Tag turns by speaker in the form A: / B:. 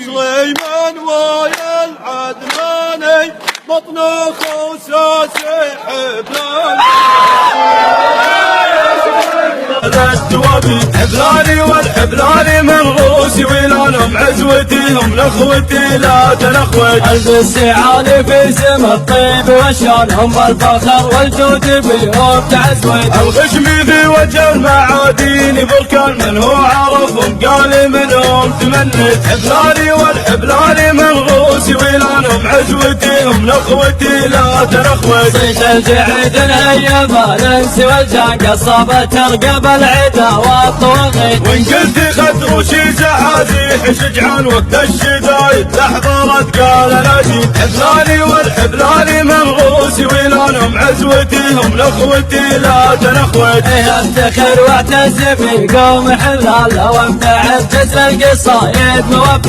A: سليمان ويا العدناني مطنخ وساسي حبلان حبلاني والحبلاني من روسي ولانهم عزوتي هم نخوتي لا تنخوت
B: البسي عالي في سم الطيب وشانهم الفخر والجود بيهم تعزوت
A: الغشمي في وجه المعادين بركان من هو عرفهم قال منهم تمنت حبلاني والحبلاني من روسي ولانهم عزوتي هم نخوتي لا تنخوت
B: صيت الجعيد الهيا فالنسي والجاق الصابة ترقب العدا والطواغيت
A: وان قلت خدروشي زعازيح شجعان وقت الشدايد لحظرت قال انا جيت حبلاني والحبلاني من روسي ولانهم عزوتي هم نخوتي لا تنخوت
B: افتخر واعتز في قوم حلال وامتعز جزر القصايد موفق